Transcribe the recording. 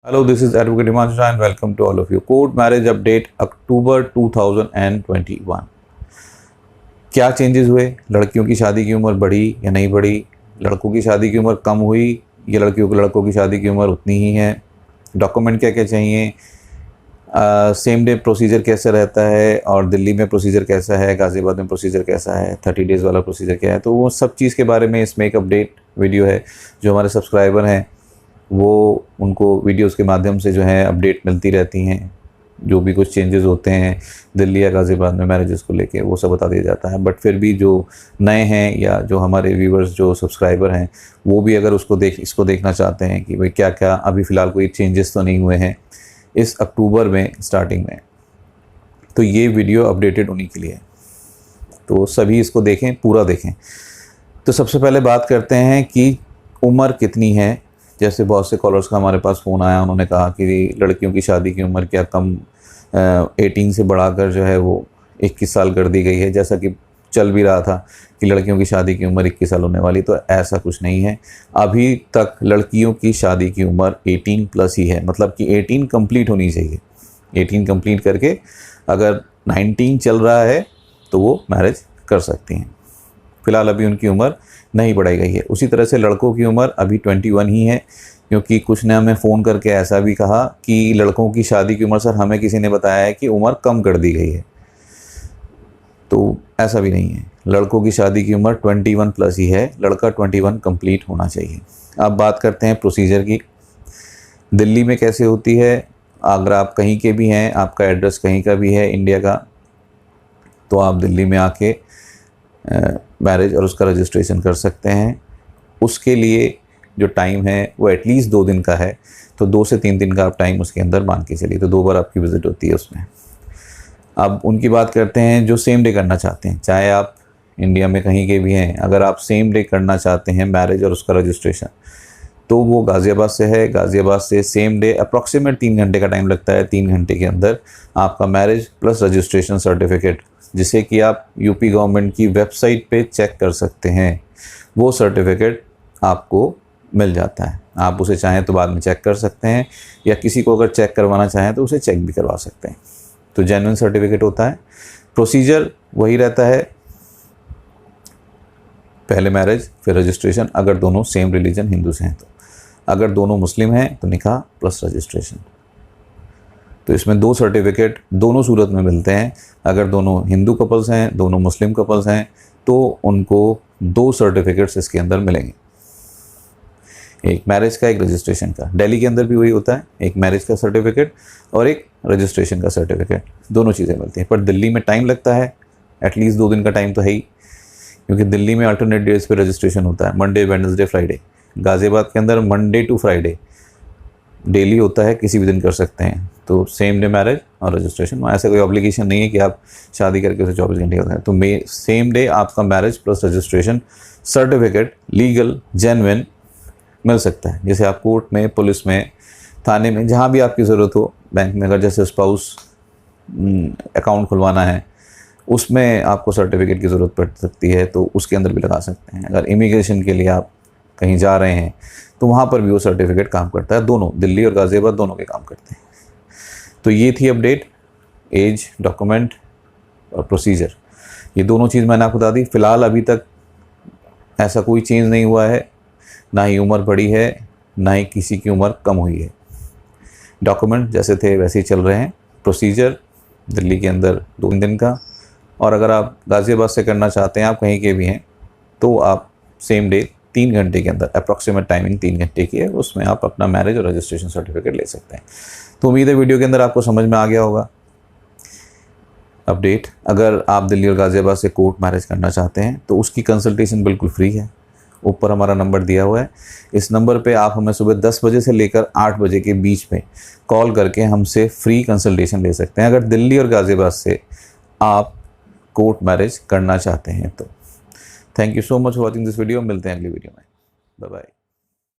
Hello, this is Advocate Himanshu and welcome to all of you. Court marriage update October 2021. क्या changes हुए? लड़कियों की शादी की उम्र बढ़ी या नहीं बढ़ी? लड़कों की शादी की उम्र कम हुई या लड़कों की शादी की उम्र उतनी ही है? डॉक्यूमेंट क्या क्या चाहिए? सेम डे प्रोसीजर कैसा रहता है और दिल्ली में प्रोसीजर कैसा है, गाज़ियाबाद में प्रोसीजर कैसा है, 30 डेज़ वाला प्रोसीजर क्या है? तो वो सब चीज़ के बारे में इसमें एक अपडेट वीडियो है। जो हमारे सब्सक्राइबर हैं वो उनको वीडियोस के माध्यम से जो है अपडेट मिलती रहती हैं। जो भी कुछ चेंजेस होते हैं दिल्ली या गाज़ियाबाद में मैरिजेस को लेके वो सब बता दिया जाता है। बट फिर भी जो नए हैं या जो हमारे व्यूवर्स जो सब्सक्राइबर हैं वो भी अगर इसको देखना चाहते हैं कि भाई क्या क्या अभी फ़िलहाल कोई चेंजेस तो नहीं हुए हैं इस अक्टूबर में स्टार्टिंग में, तो ये वीडियो अपडेटेड उन्हीं के लिए है। तो सभी इसको देखें, पूरा देखें। तो सबसे पहले बात करते हैं कि उम्र कितनी है। जैसे बहुत से कॉलर्स का हमारे पास फ़ोन आया, उन्होंने कहा कि लड़कियों की शादी की उम्र क्या कम 18 से बढ़ाकर जो है वो 21 साल कर दी गई है, जैसा कि चल भी रहा था कि लड़कियों की शादी की उम्र 21 साल होने वाली। तो ऐसा कुछ नहीं है। अभी तक लड़कियों की शादी की उम्र 18 प्लस ही है, मतलब कि 18 कंप्लीट होनी चाहिए। 18 कंप्लीट करके अगर 19 चल रहा है तो वो मैरिज कर सकती हैं। फ़िलहाल अभी उनकी उम्र नहीं बढ़ाई गई है। उसी तरह से लड़कों की उम्र अभी 21 ही है, क्योंकि कुछ ने हमें फ़ोन करके ऐसा भी कहा कि लड़कों की शादी की उम्र सर हमें किसी ने बताया है कि उम्र कम कर दी गई है। तो ऐसा भी नहीं है। लड़कों की शादी की उम्र 21 प्लस ही है। लड़का 21 कंप्लीट होना चाहिए। अब बात करते हैं प्रोसीजर की। दिल्ली में कैसे होती है? अगर आप कहीं के भी हैं, आपका एड्रेस कहीं का भी है इंडिया का, तो आप दिल्ली में आके मैरिज और उसका रजिस्ट्रेशन कर सकते हैं। उसके लिए जो टाइम है वो एटलीस्ट 2 दिन का है, तो 2 से 3 दिन का आप टाइम उसके अंदर मान के चलिए। तो 2 बार आपकी विज़िट होती है उसमें। अब उनकी बात करते हैं जो सेम डे करना चाहते हैं, चाहे आप इंडिया में कहीं के भी हैं। अगर आप सेम डे करना चाहते हैं मैरिज और उसका रजिस्ट्रेशन, तो वो गाज़ियाबाद से है। गाज़ियाबाद से सेम डे अप्रॉक्सीमेट 3 घंटे का टाइम लगता है। 3 घंटे के अंदर आपका मैरिज प्लस रजिस्ट्रेशन सर्टिफिकेट, जिसे कि आप यूपी गवर्नमेंट की वेबसाइट पे चेक कर सकते हैं, वो सर्टिफिकेट आपको मिल जाता है। आप उसे चाहें तो बाद में चेक कर सकते हैं, या किसी को अगर चेक करवाना चाहें तो उसे चेक भी करवा सकते हैं। तो जेन्युइन सर्टिफिकेट होता है। प्रोसीजर वही रहता है, पहले मैरिज फिर रजिस्ट्रेशन, अगर दोनों सेम रिलीजन हिंदू से हैं तो। अगर दोनों मुस्लिम हैं तो निकाह प्लस रजिस्ट्रेशन। तो इसमें 2 सर्टिफिकेट दोनों सूरत में मिलते हैं। अगर दोनों हिंदू कपल्स हैं, दोनों मुस्लिम कपल्स हैं, तो उनको 2 सर्टिफिकेट्स इसके अंदर मिलेंगे, एक मैरिज का, एक रजिस्ट्रेशन का। दिल्ली के अंदर भी वही होता है, एक मैरिज का सर्टिफिकेट और एक रजिस्ट्रेशन का सर्टिफिकेट, दोनों चीज़ें मिलती हैं। पर दिल्ली में टाइम लगता है, एटलीस्ट 2 दिन का टाइम तो है ही, क्योंकि दिल्ली में अल्टरनेट डेज पे रजिस्ट्रेशन होता है, मंडे वेडनेसडे फ्राइडे। गाज़ियाबाद के अंदर मंडे टू फ्राइडे डेली होता है, किसी भी दिन कर सकते हैं। तो सेम डे मैरिज और रजिस्ट्रेशन, ऐसा कोई ऑब्लिगेशन नहीं है कि आप शादी करके उसे 24 घंटे करते हैं। तो सेम डे आपका marriage plus registration certificate legal genuine मिल सकता है। जैसे आप कोर्ट में, पुलिस में, थाने में, जहाँ भी आपकी ज़रूरत हो, बैंक में अगर जैसे स्पाउस अकाउंट खुलवाना है उसमें आपको सर्टिफिकेट की ज़रूरत पड़ सकती है, तो उसके अंदर भी लगा सकते हैं। अगर इमिग्रेशन के लिए आप कहीं जा रहे हैं तो वहाँ पर भी वो सर्टिफिकेट काम करता है। दोनों, दिल्ली और गाज़ियाबाद दोनों के काम करते हैं। तो ये थी अपडेट, एज, डॉक्यूमेंट और प्रोसीजर। ये दोनों चीज़ मैंने आपको बता दी। फ़िलहाल अभी तक ऐसा कोई चेंज नहीं हुआ है, ना ही उम्र बढ़ी है, ना ही किसी की उम्र कम हुई है। डॉक्यूमेंट जैसे थे वैसे ही चल रहे हैं। प्रोसीजर दिल्ली के अंदर 2 दिन का, और अगर आप गाज़ियाबाद से करना चाहते हैं, आप कहीं के भी हैं, तो आप सेम डे 3 घंटे के अंदर, अप्रॉक्सीमेट टाइमिंग 3 घंटे की है, उसमें आप अपना मैरिज और रजिस्ट्रेशन सर्टिफिकेट ले सकते हैं। तो उम्मीद है वीडियो के अंदर आपको समझ में आ गया होगा अपडेट। अगर आप दिल्ली और गाज़ियाबाद से कोर्ट मैरिज करना चाहते हैं तो उसकी कंसल्टेशन बिल्कुल फ्री है। ऊपर हमारा नंबर दिया हुआ है, इस नंबर पे आप हमें सुबह 10 बजे से लेकर 8 बजे के बीच में कॉल करके हमसे फ्री कंसल्टेशन ले सकते हैं, अगर दिल्ली और गाज़ियाबाद से आप कोर्ट मैरिज करना चाहते हैं तो। Thank you so much for watching this video. मिलते हैं अगली वीडियो में। Bye bye.